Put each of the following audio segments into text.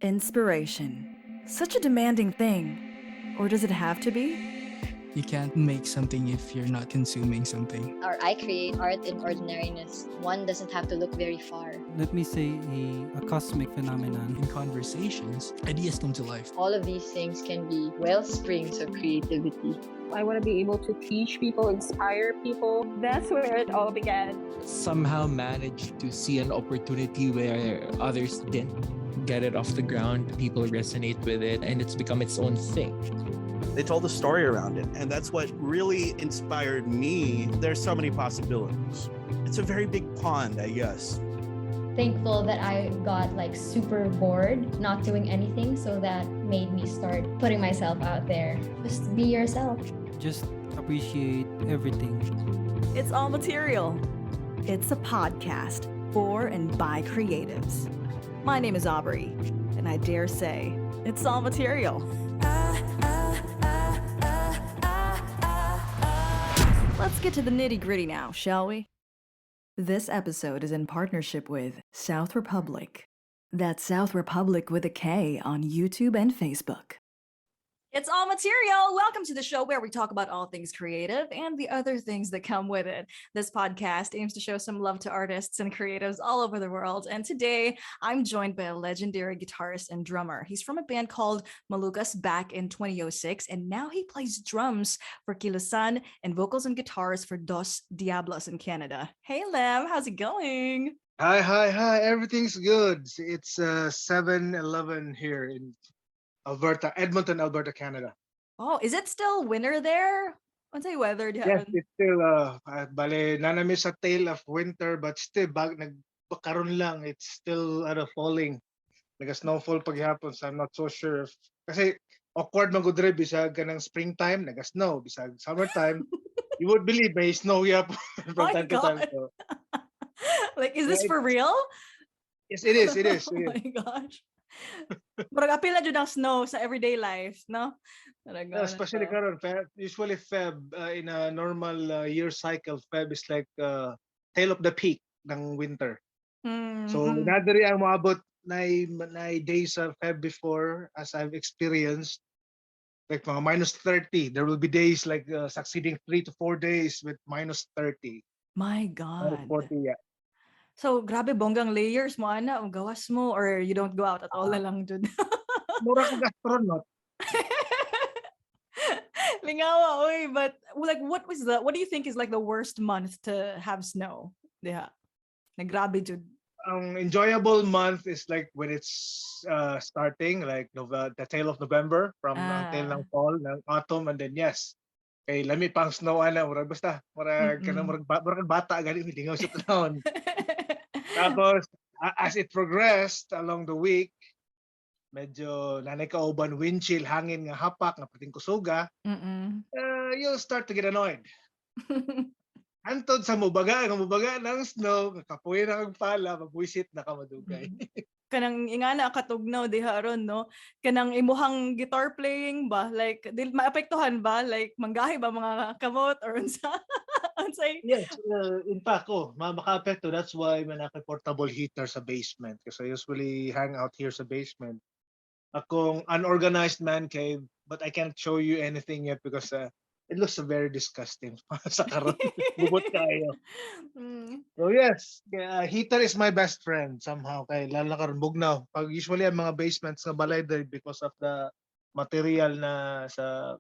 Inspiration. Such a demanding thing. Or does it have to be? You can't make something if you're not consuming something. Or I create art in ordinariness. One doesn't have to look very far. Let me say a cosmic phenomenon. In conversations, ideas come to life. All of these things can be well springs of creativity. I want to be able to teach people, inspire people. That's where it all began. Somehow managed to see an opportunity where others didn't. Get it off the ground, people resonate with it, and it's become its own thing. They told a story around it, and that's what really inspired me. There's so many possibilities. It's a very big pond, I guess. Thankful that I got super bored not doing anything, so that made me start putting myself out there. Just be yourself. Just appreciate everything. It's all material. It's a podcast for and by creatives. My name is Aubrey, and I dare say it's all material. Let's get to the nitty-gritty now, shall we? This episode is in partnership with South Republik. That's South Republik with a K on YouTube and Facebook. It's all material. Welcome to the show where we talk about all things creative and the other things that come with it. This podcast aims to show some love to artists and creatives all over the world. And today I'm joined by a legendary guitarist and drummer. He's from a band called Malukas back in 2006, and now he plays drums for Kilusan and vocals and guitars for Dos Diablos in Canada. Hey, Lem, how's it going? Hi. Everything's good. It's 7:11 here in Alberta, Edmonton, Alberta, Canada. Oh, is it still winter there? What's the weather? Yes, it's still bale nanami sa tail of winter, but still nagkaroon lang. It's still falling. Naga-snowfall paghapon, so I'm not so sure if kasi awkward man gud bisag kanang springtime, naga-snow, bisag summertime. You would believe may snow yap from time to time. So. Is this for real? Yes, it is. Oh my gosh. Pero apila jud ang snow sa everyday life, no? Especially karon, usually Feb in a normal year cycle, Feb is like tail of the peak ng winter. Mm-hmm. So nadiri ang maabot na days of Feb before, as I've experienced, like mga -30. There will be days like succeeding 3 to 4 days with -30. My God. 40, yeah. So, grabe bonggang layers mo, ana, o gawas mo, or you don't go out at all na lang dun. Mura kang astronaut. Lingawa, oy, but what do you think is the worst month to have snow? Yeah. Nagrabe jud. Enjoyable month is like when it's starting, like the tail of November from tail ng fall, ng autumn, and then yes. Kay lami pang snow ana, murag basta, murag bata gali lingaw sa tanon. Tapos, as it progressed along the week, medyo nanay kauban wind chill, hangin nga hapak, nga pating kusuga, you'll start to get annoyed. Antod sa mubaga ng snow, kapoy na ang pala, mabwisit na ka madugay. Kanang ingana katugnaw diha aron, no? Kanang imuhang guitar playing ba? Dil maapektuhan ba? Manggahi ba mga kamot or unsa? Yes, in fact, maka-apekto. That's why may naka-portable heater sa basement. Kasi I usually hang out here sa basement. Akong unorganized man cave, but I can't show you anything yet because it looks very disgusting sa karon. Bubot kayo. So yes, heater is my best friend somehow. Kay lalo na karon bugnaw. Pag usually ang mga basements nga balay dahil because of the material na sa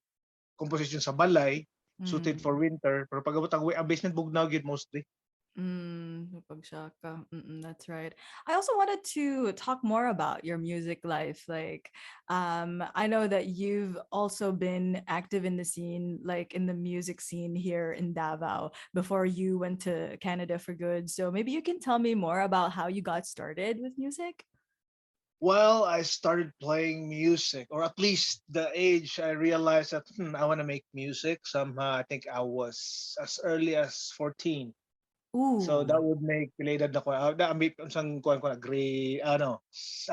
composition sa balay, suited for winter. Pero pag ang basement bugnaw gid mostly. That's right. I also wanted to talk more about your music life. I know that you've also been active in the scene, in the music scene here in Davao before you went to Canada for good. So maybe you can tell me more about how you got started with music. Well, I started playing music, or at least the age I realized that I want to make music. Somehow, I think I was as early as 14. Ooh. So that would make related na ko. I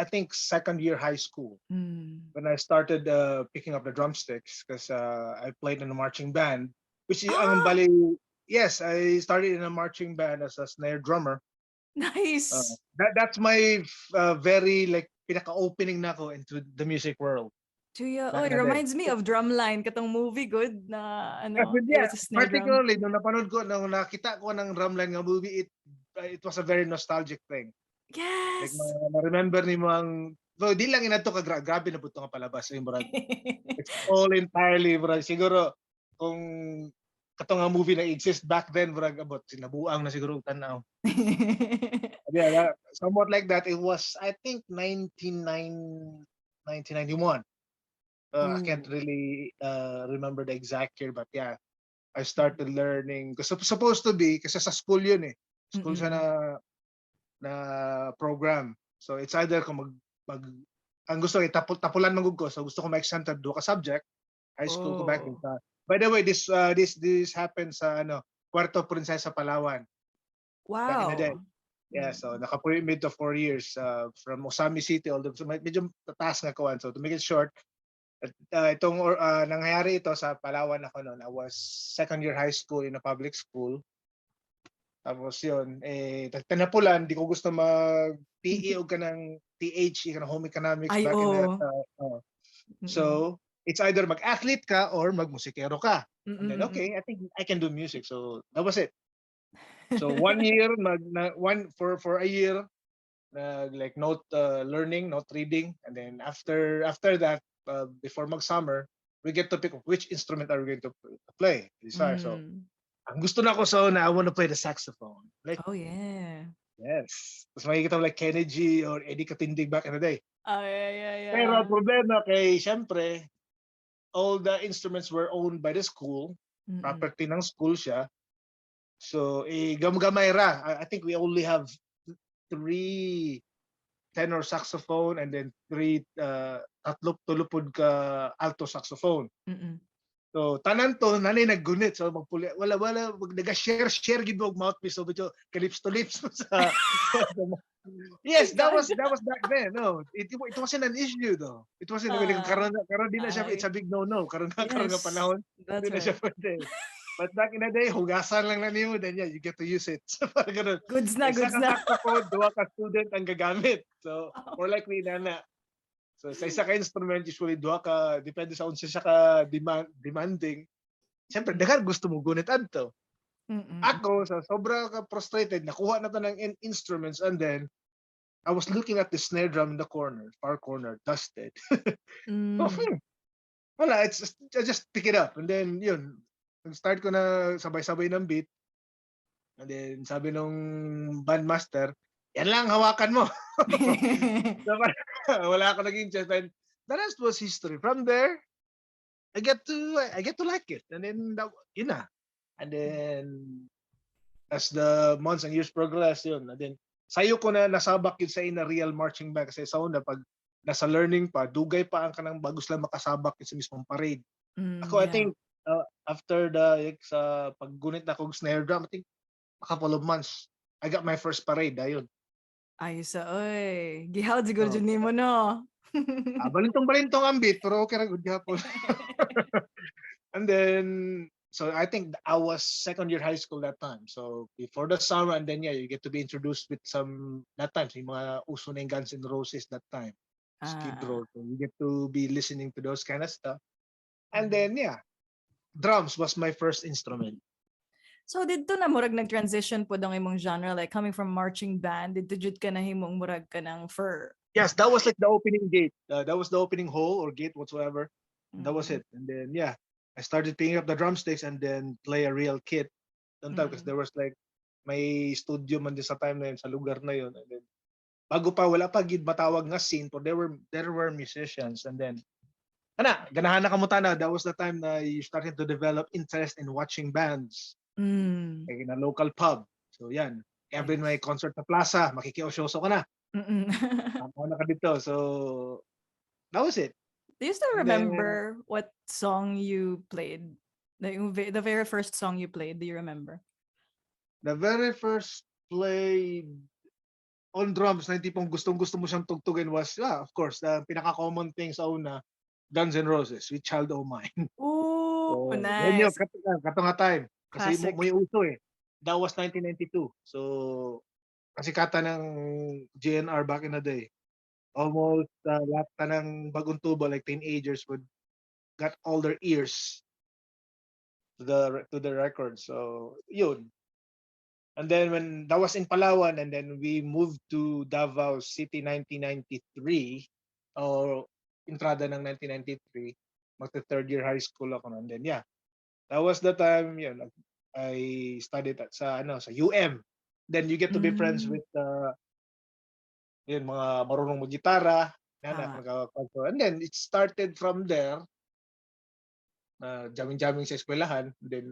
think second year high school when I started picking up the drumsticks because I played in a marching band. Which yes, I started in a marching band as a snare drummer. Nice. That's my very pinaka-opening na ako into the music world. Chuya, Back it in the day. reminds me of Drumline, katong movie good na it Yeah, was a snare drum. particularly nung napanood ko, nung nakita ko ng Drumline nga movie, it was a very nostalgic thing. Like, Yes. ma-remember ni mo ang, so, di lang inato ka, grabe na buto nga palabas. Yung murag, it's all entirely, murag, siguro, kung katong nga movie na exist back then, murag, abot, sinabuang na siguro tanaw. Yeah, somewhat like that. It was, I think, 1991. I can't really remember the exact year, but yeah, I started learning. Because supposed to be, kasi sa school yun eh. School siya na program. So it's either kung ang gusto ko tapulan magug ko. So gusto ko ma-exempted do ka subject. High school ko back then. By the way, this happened sa Puerto Princesa, Palawan. Back in the day. Wow. Yeah, so naka-permit to 4 years from Osami City, although so medyo tataas nga kawan. So to make it short, itong nangyayari ito sa Palawan ako noon. I was second year high school in a public school. Tapos yun, tanapulan, di ko gusto mag-PE o ka ng TH, ka ng home economics Ay, back in that. So, it's either mag-athlete ka or mag-musikero ka. And then, okay, I think I can do music. So, that was it. So, 1 year, for a year, like note learning, note reading. And then after that, before mag-summer, we get to pick which instrument are we going to play. So, ang gusto na ko I want to play the saxophone. Like, oh yeah. Yes. Tapos makikita mo like Kenny G or Eddie Katindig back in the day. Oh yeah. Pero ang problema kay, syempre, all the instruments were owned by the school. Property ng school siya. So, gamay ra. I think we only have 3 tenor saxophone and then 3 tulupod ka alto saxophone. So tanan to nanay naggunit so magpuli wala naga-share gid og mouthpiece so bityo lips to lips sa yes that was back then. No, it wasn't an issue though. It wasn't karon di na siya, it's a big no karon nga panahon di na siya pwede. But back in the day, hugasan lang na niyo, then yeah, you get to use it. So, parang Goods na. saxophone, duwa ka student ang gagamit. So, more likely na. So, sa isa ka instrument, usually duwa ka, depende sa unsa siya ka demanding. Siyempre, daghang gusto mo gunit adto. Ako, sa sobra ka frustrated, nakuha na to ng instruments and then, I was looking at the snare drum in the corner, far corner, dusted. Wala, I just pick it up and then, yun, start ko na sabay-sabay ng beat. And then sabi nung bandmaster, yan lang hawakan mo. So, wala ako naging chest. And the rest was history. From there, I get to like it. And then yun na. And then as the months and years progress, yun. And then sayo ko na nasabak yun sa ina real marching band kasi sa una pag nasa learning pa, dugay pa ang kanang bagus lang makasabak sa mismong parade. Ako, I think after sa paggunit na kong snare drum, I think a couple of months, I got my first parade. Ayun. Ayos oy. Gihawd siguro dyan nimo no. Balintong ang beat, pero okay ra gud gihapon. And then, so I think I was second year high school that time. So before the summer, and then you get to be introduced with that time, yung mga uso na yung Guns N' Roses that time. Skid Row. So you get to be listening to those kind of stuff. And then, drums was my first instrument. So didto na murag nag-transition po dong imong genre, like coming from marching band, didto jud ka na himong murag ka ng fur. Yes, that was like the opening gate. That was the opening hole or gate whatsoever. That was it. And then I started picking up the drumsticks and then play a real kit. Because there was like may studio man din sa time na yun, sa lugar na yun. And then bago pa wala pa gid matawag nga scene, but there were musicians. And then ganahan na kamutana. That was the time na you started to develop interest in watching bands. Like in a local pub. So yan. Every may concert sa plaza, makikiosyoso ka na. Ako na ka dito. So that was it. Do you still remember what song you played? The very first song you played, do you remember? The very first played on drums na tipong gustong-gusto mo siyang tugtugin was, of course, the pinaka-common thing sa una, Guns N' Roses, Sweet Child O' Mine. Ooh, So, nice. Yun katong time. Kasi Classic. may uso eh. That was 1992. So, kasi kata ng GNR back in the day. almost lahat na ng bagong tubo, like teenagers, would got all their ears to the record. So yun. And then when that was in Palawan, and then we moved to Davao City 1993, or entrada ng 1993, magta third year high school ako. And then yeah, that was the time yun, I studied sa UM. Then you get to be friends Mm, with yun, mga marunong mag-gitara, tama. and then it started from there, jamming-jamming sa eskwelahan, then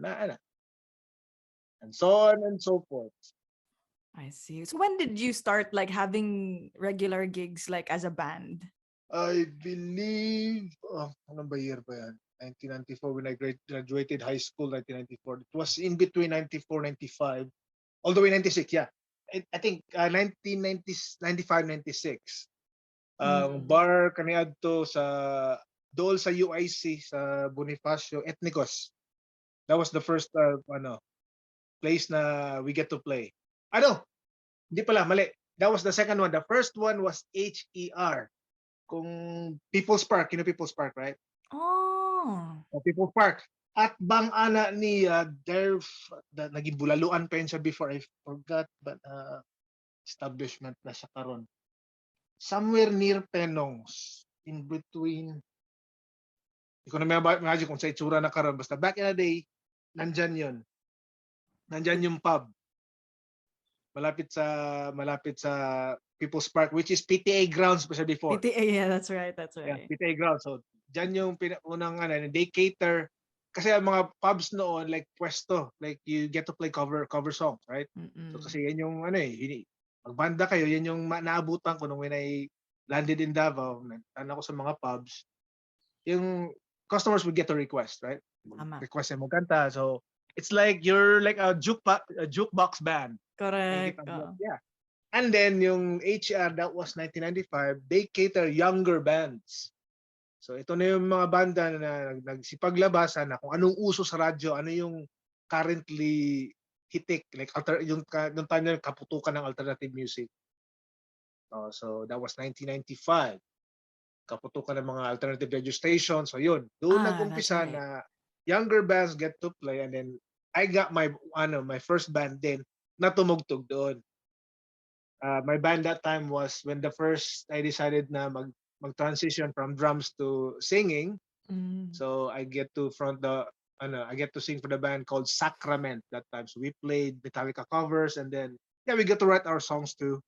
and so on and so forth. I see. So when did you start like having regular gigs like as a band? I believe, ano ba year ba yan? 1994, when I graduated high school, 1994. It was in between 94, 95, all the way 96, yeah. I think 1990, 95, 96. Bar kaniadto sa dool sa UIC sa Bonifacio Ethnicos. That was the first place na we get to play. Hindi pala, mali. That was the second one. The first one was HER. Kung People's Park, People's Park, right? Oh. People's Park. At bang ana niya, naging bulaluan pa yun siya before, I forgot, but establishment na siya karon. Somewhere near Penongs, in between, hindi ko na imagine kung sa itsura na karon, basta back in the day, nandyan yun. Nandyan yung pub. Malapit sa People's Park, which is PTA grounds pa siya before. PTA, yeah, that's right. Yeah, PTA grounds. So, dyan yung unang they cater, kasi ang mga pubs noon, like pwesto, like you get to play cover songs, right? So kasi yan yung magbanda kayo, yan yung naabutan ko nung when I landed in Davao, nagtanong ko sa mga pubs, yung customers would get a request, right? Tama. Request mo kanta. So, it's like you're like a jukebox band. Correct. Yeah. And then yung HR, that was 1995, they cater younger bands. So ito na yung mga banda na nagsipaglabasan na kung anong uso sa radyo, ano yung currently hitik, like yung time na kaputukan ng alternative music. So that was 1995. Kaputukan ng mga alternative radio stations. So yun, doon nag-umpisa right. na younger bands get to play, and then I got my first band din na tumugtog doon. My band that time was when I decided na mag-transition from drums to singing. So I get to I get to sing for the band called Sacrament that time. So we played Metallica covers, and then we get to write our songs too.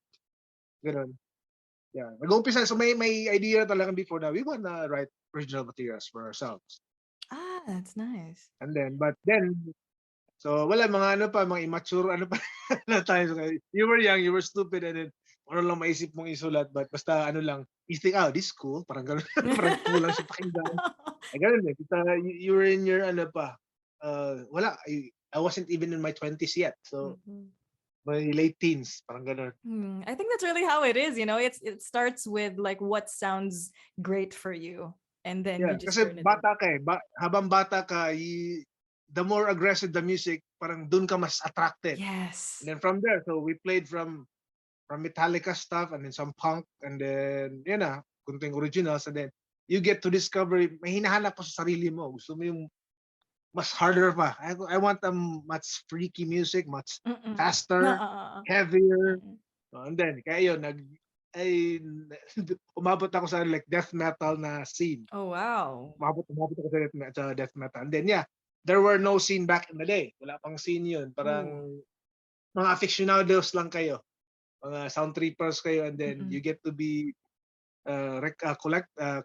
Ganun. Yeah. Nag-umpisa, so may idea talaga before na we wanna write original materials for ourselves. That's nice. And then so wala mga mga immature na tayo. So, you were young, you were stupid, and then lang maisip mong isulat, but basta lang, you think, this is cool, parang gano'n, parang cool lang siya pakinggan. Gano'n eh. You were in your wala, I wasn't even in my 20s yet. So my late teens, parang gano'n. I think that's really how it is, it starts with like what sounds great for you, and then you just kasi turn it bata ka habang bata ka, the more aggressive the music, parang dun ka mas attracted. Yes. And then from there, so we played from Metallica stuff, and then some punk, and then kunting originals, and then you get to discover, may hinahanap mo sa sarili mo. Gusto mo yung mas harder pa. I want much freaky music, much faster, heavier. And then, kaya yun, umabot ako sa like death metal na scene. Oh, wow. Umabot ako sa death metal. And then, there were no scene back in the day. Wala pang scene yun. Parang mga aficionados lang kayo. Mga sound trippers kayo, and then you get to be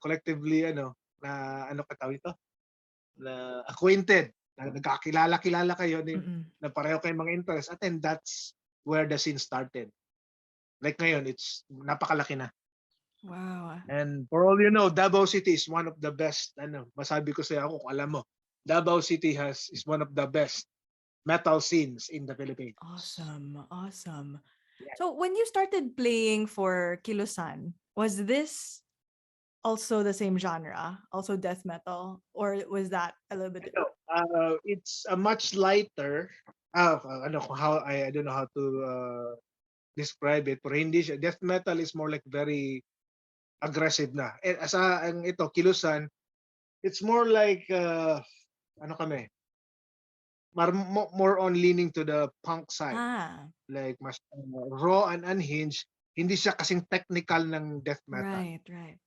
collectively na acquainted, na nagkakilala kayo na pareho kayong mga interest, at then that's where the scene started. Like ngayon, it's napakalaki na. Wow. And for all you know, Davao City is one of the best, masabi ko sa ako kung alam mo, Davao City is one of the best metal scenes in the Philippines. Awesome. Yeah. So when you started playing for Kilusan, was this also the same genre, also death metal, or was that a little bit different? It's a much lighter. I don't know how to describe it. Pero hindi siya. Death metal is more like very aggressive na. Ang ito, Kilusan, it's more like, ano kami, more on leaning to the punk side. Like, mas raw and unhinged. Hindi siya kasing technical ng death metal. Right.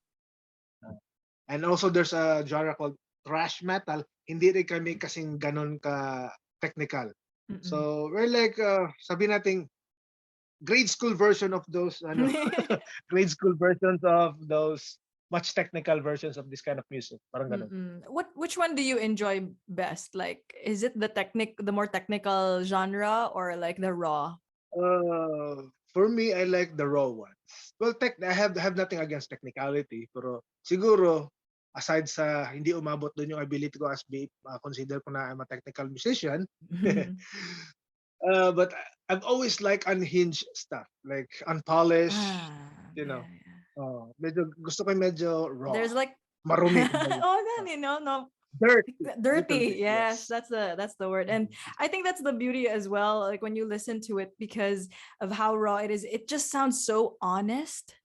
And also, there's a genre called thrash metal. Hindi rin kami kasing ganon ka technical. So, we're like, sabi nating, grade school version of those, grade school versions of those much technical versions of this kind of music. Parang ganon. Which one do you enjoy best? Like, is it the more technical genre, or like the raw? For me, I like the raw ones. Well, I have nothing against technicality, pero siguro, aside sa hindi umabot doon yung ability ko as consider ko na I'm a technical musician, but I've always liked unhinged stuff, like unpolished, you know. Medyo gusto ko medyo raw. There's like marumi. no. Dirty. Yes, that's the word. And I think that's the beauty as well, like when you listen to it, because of how raw it is, it just sounds so honest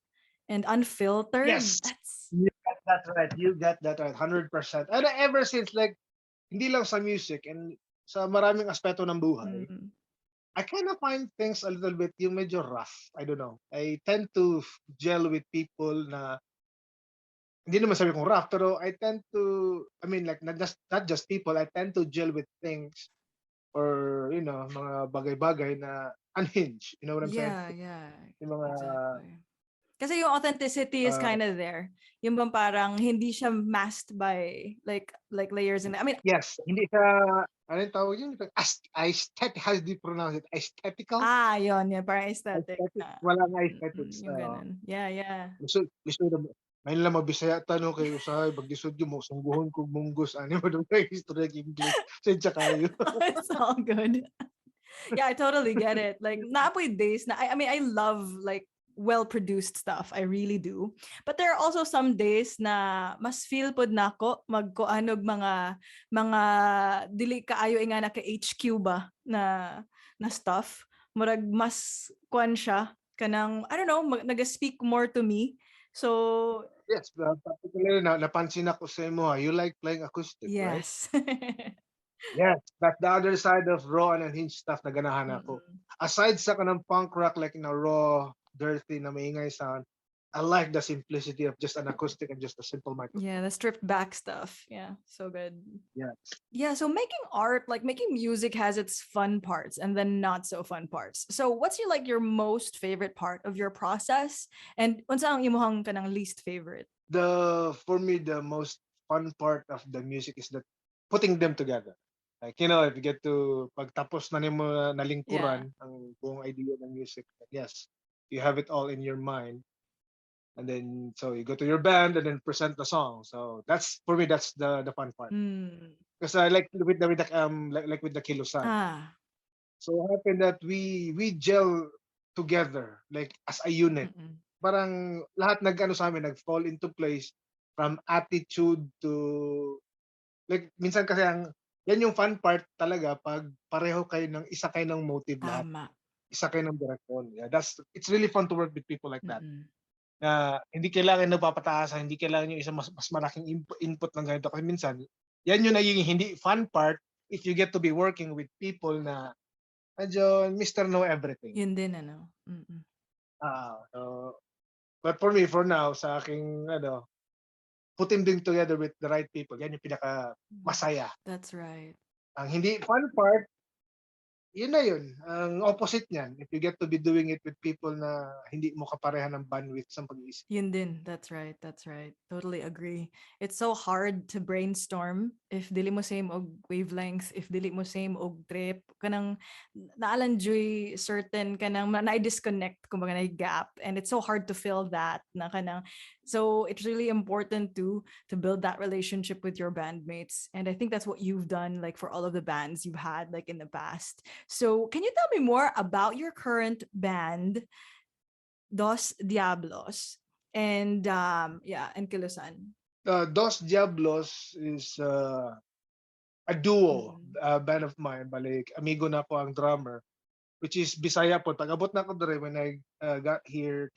and unfiltered. Yes. You got that right. 100%. And ever since, like, hindi lang sa music and sa maraming aspeto ng buhay, I kind of find things a little bit yung medyo rough. I don't know. I tend to gel with people na hindi naman sabi kong rough, pero I tend to, I mean, like, not just people, I tend to gel with things or, you know, mga bagay-bagay na unhinged. You know what I'm saying? Yeah. Yung mga, exactly. Kasi yung authenticity is kind of there. Yung bang parang hindi siya masked by like layers in it. I mean, yes, hindi siya, ano yung tawag yun? Aesthetic, how do you pronounce it? Aesthetical? Yun, parang aesthetic. Walang aesthetics. Yung ganun. Yeah. Gusto may lang mabisaya tanong kayo sa pagdisod yung mo sungguhon kog munggos ani mo dong history ng English sensya kayo. It's all good. Yeah, I totally get it. Like naapoy days na I mean I love like well-produced stuff. I really do. But there are also some days na mas feel pod nako magkuanog mga dili kaayo nga na ka HQ ba na stuff. Murag mas kuan siya kanang I don't know nag-speak more to me. So yes, particularly napansin ako sa imo, you like playing acoustic, right? Yes. Yes, that's the other side of raw and unhinged stuff na ganahan ako. Aside sa kanang punk rock, like raw, dirty na maingay sound, I like the simplicity of just an acoustic and just a simple microphone. Yeah, the stripped back stuff. Yeah, so good. Yeah. Yeah, so making art, like making music has its fun parts and then not so fun parts. So what's your most favorite part of your process? And unsa ang imong kanang least favorite? For me, the most fun part of the music is that putting them together. Like, you know, if you get to pagtapos na nimo nalingkuran ang buong idea ng music, yes, you have it all in your mind. And then, so you go to your band and then present the song. So that's, for me, that's the fun part. Because I like with the Kilusan. So it happened that we gel together, like as a unit. Parang lahat sa amin, nag-fall into place from attitude to, like, minsan kasi yan yung fun part talaga pag pareho kayo isa kayo ng motive lahat. Isa kayo ng direksyon. Yeah, it's really fun to work with people like that. Hindi kailangan nagpapataasan, hindi kailangan yung isa mas malaking input ng ganito. Kasi minsan, yan yung naging hindi fun part if you get to be working with people na medyo Mr. Know Everything. Yun din, but for me, for now, sa aking, putting them together with the right people, yan yung pinaka masaya. That's right. Ang hindi fun part, yun na yun. Ang opposite niyan, if you get to be doing it with people na hindi mo kaparehan ng bandwidth sa pag-iisip. Yun din. That's right. Totally agree. It's so hard to brainstorm if dili mo same og wavelength, if dili mo same og trip. Kanang naalanjoy certain kanang na-disconnect kumbaga na gap, and it's so hard to fill that na kanang. So it's really important to build that relationship with your bandmates. And I think that's what you've done like for all of the bands you've had like in the past. So can you tell me more about your current band, Dos Diablos, and and Kilusan? Dos Diablos is a duo band of mine. Balik, amigo na ko ang drummer, which is Bisaya po. Pag-abot na ko dere when I got here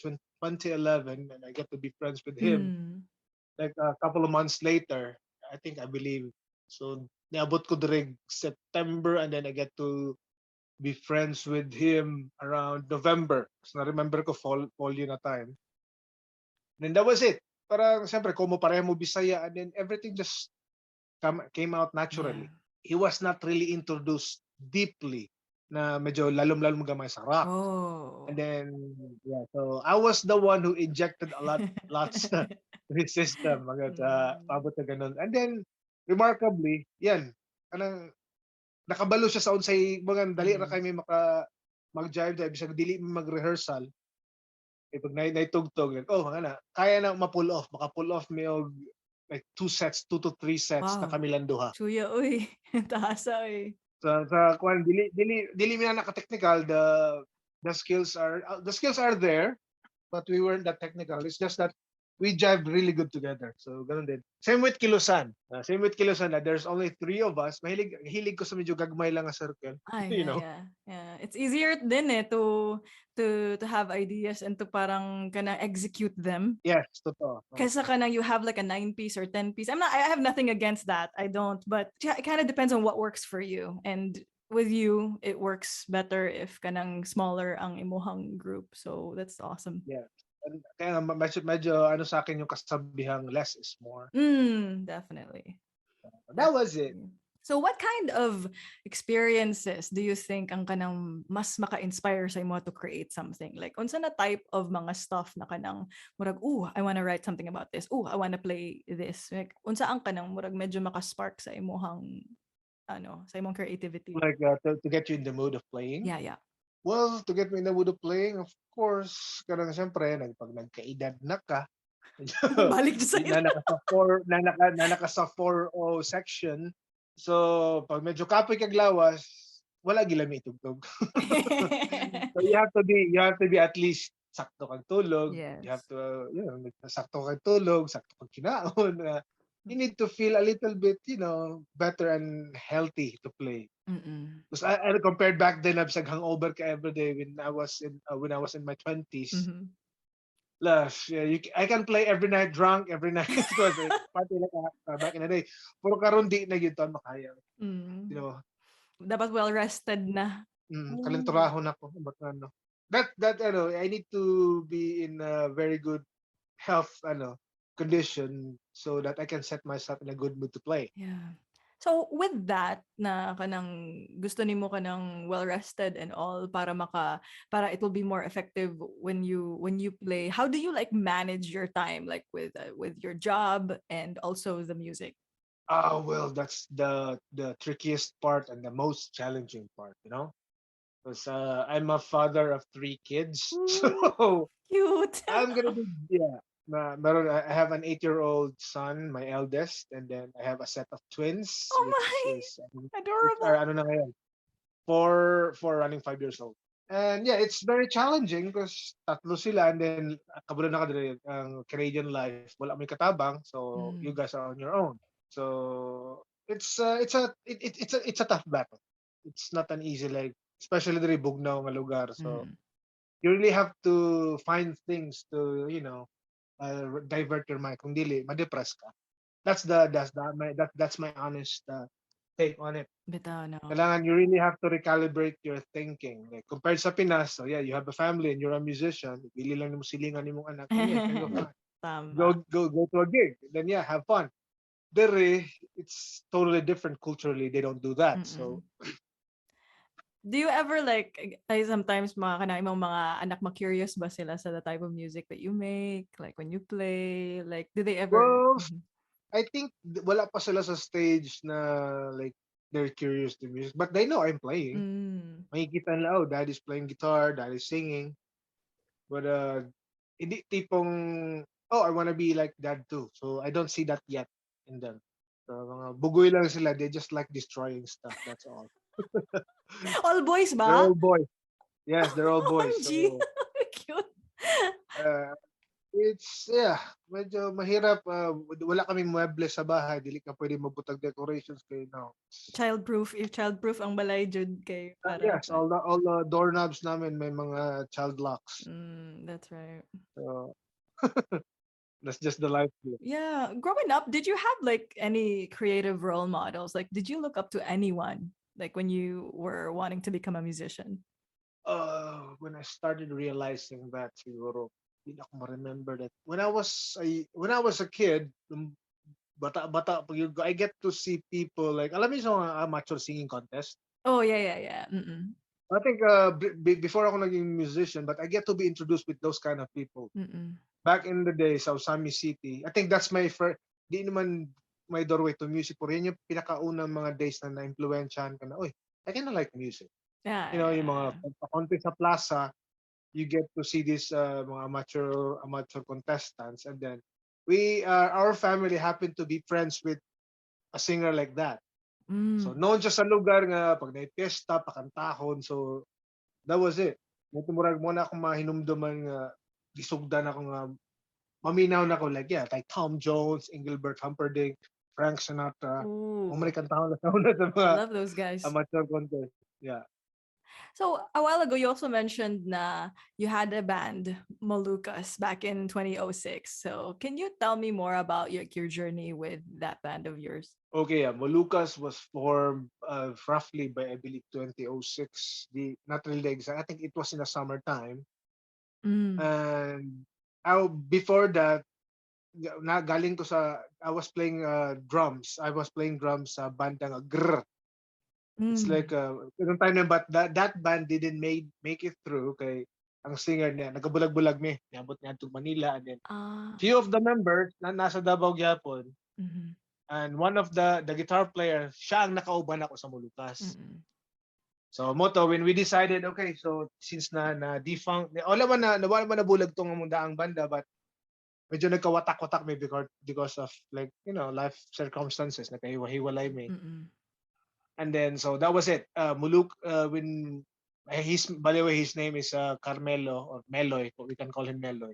2011, and I get to be friends with him. Mm. Like a couple of months later, I believe. So niabot ko direct September, and then I get to be friends with him around November. So na-remember ko fall yun na time. And then that was it. Parang siyempre, kung mo pareho mo Bisaya, and then everything just came out naturally. He was not really introduced deeply na medyo lalom-lalom gamay sa rock. Oh. And then, yeah, so I was the one who injected lots to his system. Pabot na ganun. And then, remarkably, yan, kanang nakabalo siya sa unsay mga dali ra kay may mag-jive dive bisag dili mag-rehearsal. Pag naitugtog, oh, nga na, kaya na ma-pull off. Maka-pull off may like 2 to 3 sets na Wow. kami lang duha. Suya, uy. Taasa, uy. Sa kwan dili mi na naka-technical, the skills are there, but we weren't that technical. It's just that we jived really good together. So ganun din. Same with Kilusan. There's only 3 of us. Hilig ko sa medyo gagmay lang nga circle. Ay, You know. yeah. It's easier din to have ideas and to parang kana execute them. Yes, totoo. Kaysa kana you have like a 9-piece or 10-piece. I have nothing against that. I don't, but it kind of depends on what works for you. And with you, it works better if kanang smaller ang imuhang group. So that's awesome. Yeah. Kaya nga medyo ano sa akin yung kasabihang less is more. Definitely. That was it. So what kind of experiences do you think ang kanang mas maka-inspire sa imo to create something? Like unsa na type of mga stuff na kanang murag, I want to write something about this. I want to play this. Like unsa ang kanang murag medyo maka-spark sa imong sa imong creativity? Like to get you in the mood of playing? Yeah. Well, to get me in the mood of playing, of course, karang siyempre, pag nagkaedad na ka, Balik sa naka sa 4-0 section. So, pag medyo kapoy kag lawas, wala gila mi itugtog. So you have to be at least sakto kag tulog. Yes. You have to, sakto kag tulog, sakto kag kinaon. You need to feel a little bit, better and healthy to play. Because I compared back then, I'm hangover ka every day when I was in my 20s. I can play every night drunk every night because party like back in the day. Puro karon di na gyud makaya. Dapat well rested na. Kalenturahon ako but that I need to be in a very good health condition so that I can set myself in a good mood to play. Yeah. So with that na kanang gusto nimo kanang well rested and all para it will be more effective when you play. How do you like manage your time like with your job and also the music? Well, that's the trickiest part and the most challenging part, because I'm a father of 3 kids. So Cute. I'm gonna be I have an 8-year-old son, my eldest, and then I have a set of twins. Oh my, adorable. Are ano na ngayon, 4 running 5 years old. And yeah, it's very challenging because tatlo sila, and then kabalo na kadiri ang Canadian life, wala may katabang, so you guys are on your own. So it's a tough battle. It's not an easy, like especially diri bugnaw nga lugar. So you really have to find things to divert your mind. Kung dili, ma-depress ka. That's my honest take on it. Bitaw, no. Kailangan you really have to recalibrate your thinking. Like compared sa Pinas, so yeah, you have a family and you're a musician. Bili lang mo silingan nimong anak. Go to a gig. Then yeah, have fun. There, it's totally different culturally. They don't do that. So do you ever like sometimes imong mga anak ma-curious ba sila sa the type of music that you make, like when you play, like do they ever? Well, I think wala pa sila sa stage na like they're curious to music, but they know I'm playing. Makikita nila, daddy's playing guitar, daddy's singing, but hindi tipong I want to be like dad too. So I don't see that yet in them. So mga bugoy lang sila, they just like destroying stuff, that's all. All boys ba? They're all boys. Yes, they're all boys. OMG. So, cute. It's, yeah, medyo mahirap. Wala kaming muebles sa bahay. Dili ka pwede mabutag decorations kayo now. Childproof, if childproof ang balay jud kay para Yes, all the doorknobs namin may mga child locks. that's right. So that's just the life here. Yeah, growing up, did you have like any creative role models? Like, did you look up to anyone like when you were wanting to become a musician? When I started realizing that, siguro, hindi na ako ma-remember that. When I was a kid, bata, I get to see people like, alam mo yung sa amateur singing contest? Oh yeah. Mm-mm. I think before ako naging musician, but I get to be introduced with those kind of people. Mm-mm. Back in the day sa Osami City, I think that's my first, di naman my doorway to music, pero yun yung pinakaunang mga days na na-influensyahan ka na, oy, I kinda like music. Yeah. Yung mga contest sa plaza, you get to see these mga amateur contestants, and then our family happened to be friends with a singer like that. So noon siya sa lugar nga pag may piyesta, pakantahon, so that was it. Murag mo na akong mahinumduman nga gisugdan ako nga maminaw na ako like Tom Jones, Engelbert Humperdinck, Frank Sinatra. Ooh. Kantahon na sa mga Love those guys. amateur contest. Yeah. So a while ago, you also mentioned na you had a band, Molucas, back in 2006. So can you tell me more about your journey with that band of yours? Okay, yeah. Molucas was formed roughly by, I believe, 2006. Not really exact. I think it was in the summertime. And before that, galing ko I was playing drums. I was playing drums sa banda nga Grr. It's like yung time na, but that band didn't make it through kay ang singer niya nagabulag-bulag mi niabot niya to Manila, and then few of the members na nasa Davao gyapon. And one of the guitar player, siya ang nakauban ako sa Molucas. So moto, when we decided, okay, so since na defunct, wala man na bulag tong mundaang banda, but medyo nagkawatak-watak may because of like, life circumstances, nagkahiwa-hiwalay may. And then, so that was it. When by the way, his name is Carmelo or Meloy, we can call him Meloy.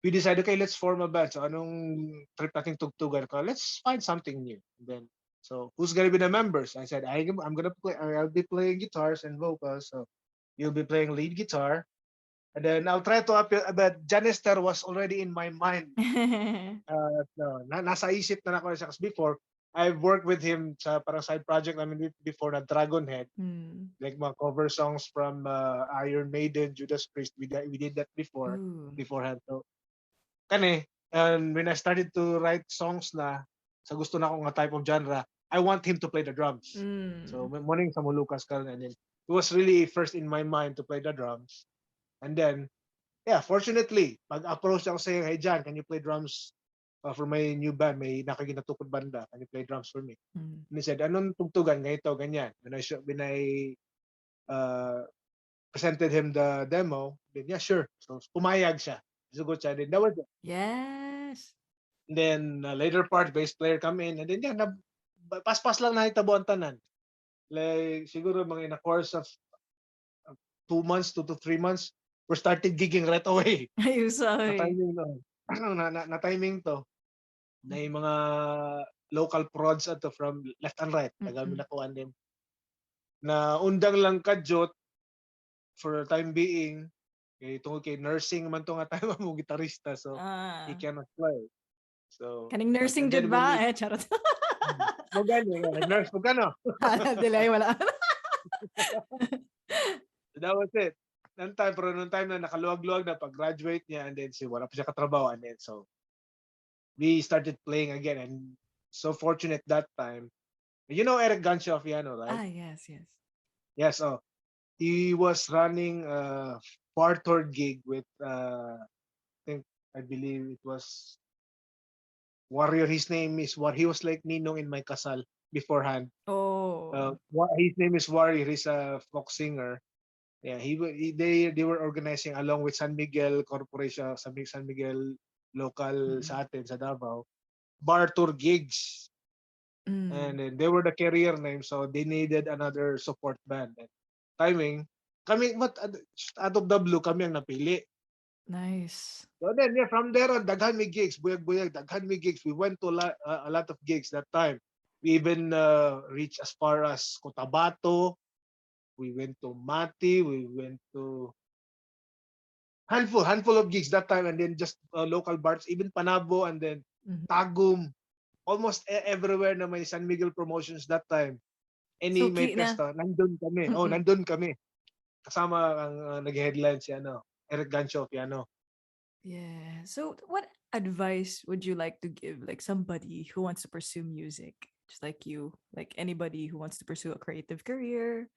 We decided, okay, let's form a band. So anong trip nating tugtugan ko? Let's find something new. And then, so who's gonna be the members? I said, I'm gonna play. I'll be playing guitars and vocals. So you'll be playing lead guitar. And then I'll try to but Janister was already in my mind. Nasa isip na ako siya kasi before. I've worked with him sa parang side project namin before na Dragon Head. Like mga cover songs from Iron Maiden, Judas Priest. We did that beforehand. So, and when I started to write songs na sa gusto na akong type of genre, I want him to play the drums. So, morning sa Molucas ka, and then it was really first in my mind to play the drums. And then, fortunately, pag-approach ako sa'yo, hey John, can you play drums for my new band? May nakaginatukod banda, can you play drums for me? And he said, anong tugtugan? Ganito, ganyan. When I presented him the demo, then sure. So pumayag siya. Sugot siya. Then that was it. Yes. And then later part, bass player come in, and then pas-pas lang nahitabo ang tanan. Like siguro mga in a course of 2 months, 2 to 3 months, we started gigging right away. Na-timing to. Na yung mga local prods ato from left and right. Tagal na kuan din. Na undang lang kadyot for the time being. Tungkol kay nursing man to nga tayo mo gitarista. So, he cannot play. So, kaning nursing dyan ba? Charot. Nag-nurse mo ka, no? Delay, wala. So that was it. Nung time na nakaluwag-luwag na pag-graduate niya, and then wala pa siya katrabaho, and then so we started playing again, and so fortunate that time. You know Eric Ganshofiano, right? Yes. Yes, so he was running a tour gig with I believe it was Warrior. His name is He was like Ninong in my kasal beforehand. His name is Warrior. He's a folk singer. Yeah, they were organizing along with San Miguel Corporation, San Miguel local sa atin sa Davao, bar tour gigs. And then they were the carrier name, so they needed another support band. And timing, kami out of the blue kami ang napili. Nice. So then, yeah, from there on, daghan mi gigs, buyag-buyag, daghan mi gigs. We went to a lot of gigs that time. We even reached as far as Cotabato. We went to Mati. We went to handful of gigs that time, and then just local bars, even Panabo, and then Mhm. Tagum, almost everywhere na may San Miguel promotions that time. Any So may cute na. pesta, nandun kami. Oh, Mm-mm. nandun kami. Kasama ang nag-headline si Eric Gancho piano. Yeah. So what advice would you like to give like somebody who wants to pursue music just like you, like anybody who wants to pursue a creative career?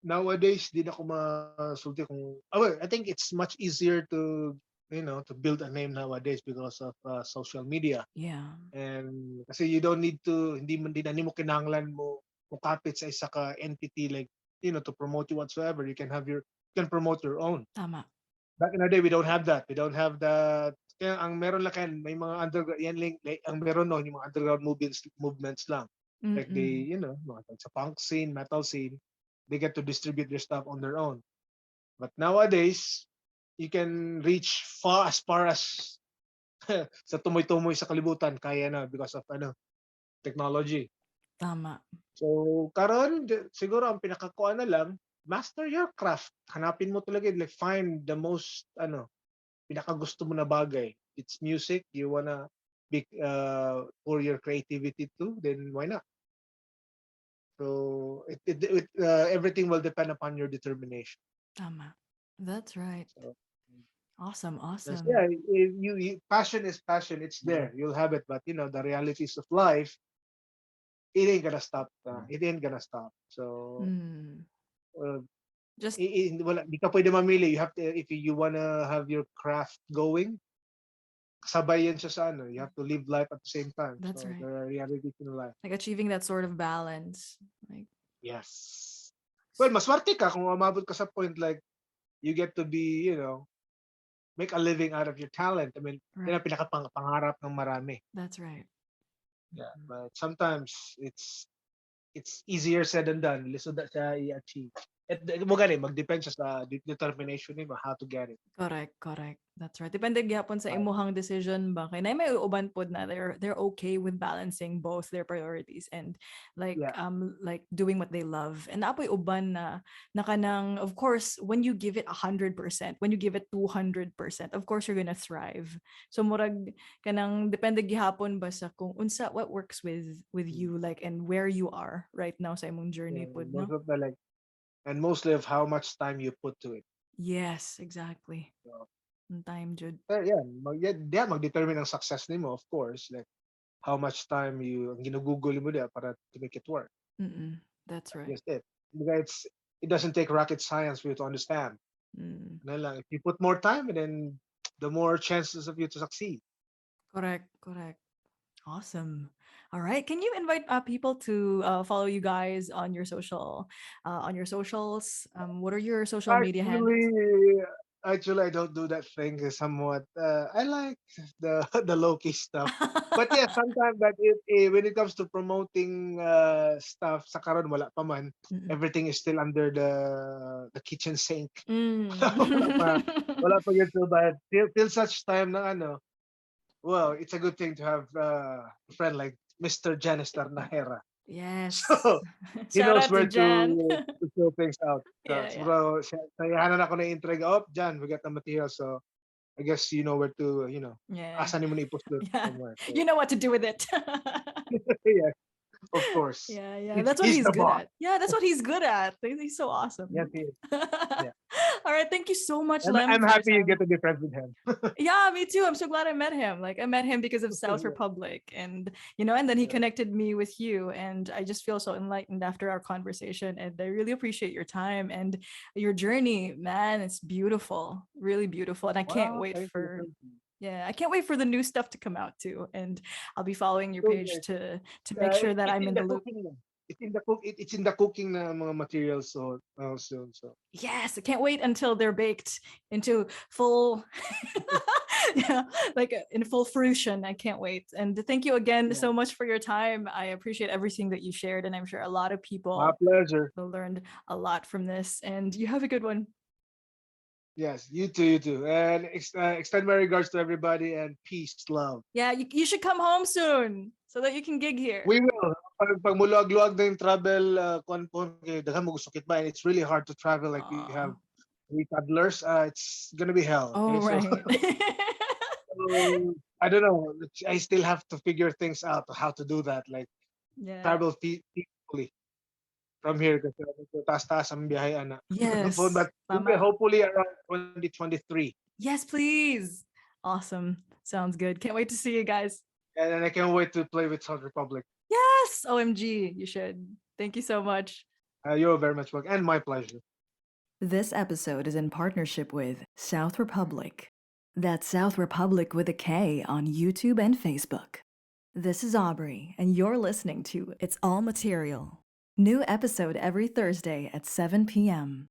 Nowadays, di na ako masulti kung well, I think it's much easier to to build a name nowadays because of social media. Yeah. And kasi you don't need to hindi mo kinahanglan mo kapit sa isa ka entity like to promote you whatsoever. You can promote your own. Tama. Back in the day, we don't have that. We don't have that. Kaya ang meron lang may mga underground yan like, ang meron no yung mga underground movements lang. Like Mm-mm. like sa punk scene, metal scene, they get to distribute their stuff on their own. But nowadays, you can reach as far as sa tumoy-tumoy sa kalibutan kaya na because of technology. Tama. So karon siguro ang pinakakuha na lang, master your craft. Hanapin mo talaga like find the most pinakagusto mo na bagay. It's music, you wanna pour your creativity to, then why not? So everything will depend upon your determination. Tama. That's right. So, Awesome. yes, Awesome. yeah, passion is passion. It's there. You'll have it, but the realities of life, it ain't gonna stop. It ain't gonna stop. So, Mm. uh, Just wala, di ka pwede mamili. You have to, if you wanna have your craft going, sabay yan siya sa You have to live life at the same time. that's So right. there are realities in life. Like achieving that sort of balance. Like Yes. Well, maswerte ka kung umabot ka sa point like you get to be, make a living out of your talent. I mean, yan right. ang pinakapangarap ng marami. That's right. Yeah, but sometimes it's easier said than done. Lisod na siya i-achieve. At mo gani, mag-depend siya sa determination nimo how to get it. Correct, correct. That's right. Depende gyapon sa Right. imuhang decision ba kay nay may uban pod na they're okay with balancing both their priorities and Yeah. like doing what they love. And apoy uban na kanang of course when you give it 100%, when you give it 200%, of course you're gonna thrive. So murag kanang depende gihapon ba sa kung unsa what works with you like and where you are right now sa imong journey pod, no? And mostly of how much time you put to it. Yes, exactly. So, Time jud. mag-determine ang success nimo, of course. Like how much time ang ginugugol mo dia para to make it work. That's right. Just it. It doesn't take rocket science for you to understand. If you put more time, then the more chances of you to succeed. Correct, correct. Awesome. All right. Can you invite people to follow you guys on your socials? What are your social media handles? Actually, I don't do that thing somewhat. I like the the low key stuff. But yeah, sometimes when it comes to promoting stuff, sa karon wala pa man. Everything is still under the kitchen sink. Wala pa yun. But till such time na well, it's a good thing to have a friend like Mr. Janice Tarnahera. Yes. So, he Shout knows out to where Jan. to show things out. Yeah, So, sayahanan ako na intrigue. Oh, Jan, we got the material. So, I guess you know where to, Yeah. asan mo na ipost Yeah. somewhere. So, You know what to do with it. yeah, of course. Yeah. That's what he's good at. Yeah, that's what he's good at. He's so awesome. Yes, he is. Yeah. All right. Thank you so much, I'm, Lem. I'm for happy your you time. get to be friends with him. Yeah, me too. I'm so glad I met him. Like I met him because of South Yeah. Republic and and then he connected me with you and I just feel so enlightened after our conversation and I really appreciate your time and your journey, man. It's beautiful. Really beautiful. And I can't Wow, wait thank for you. I can't wait for the new stuff to come out too. And I'll be following your So, page to make sure that I'm in the loop. It's in the cooking na mga materials so soon. So Yes, I can't wait until they're baked into full in full fruition. I can't wait. And thank you again so much for your time. I appreciate everything that you shared and I'm sure a lot of people my pleasure. learned a lot from this and you have a good one. Yes, you too. And extend my regards to everybody and peace, love. Yeah, you should come home soon so that you can gig here. We will. Pag muluag-luag na yung travel, daghan mo gusto kitba, and it's really hard to travel. Like we Aw. have 3 toddlers. It's gonna be hell. Oh, Okay? right. So, I don't know. I still have to figure things out how to do that. Like Yeah. travel peacefully from here kasi taas-taas ang biyahe ana. Yes. But Tama. hopefully around 2023. Yes, please. Awesome. Sounds good. Can't wait to see you guys. And I can't wait to play with South Republic. Yes. OMG. You should. Thank you so much. You're very much welcome. And my pleasure. This episode is in partnership with South Republik. That's South Republik with a K on YouTube and Facebook. This is Aubrey, and you're listening to It's All Material. New episode every Thursday at 7 p.m.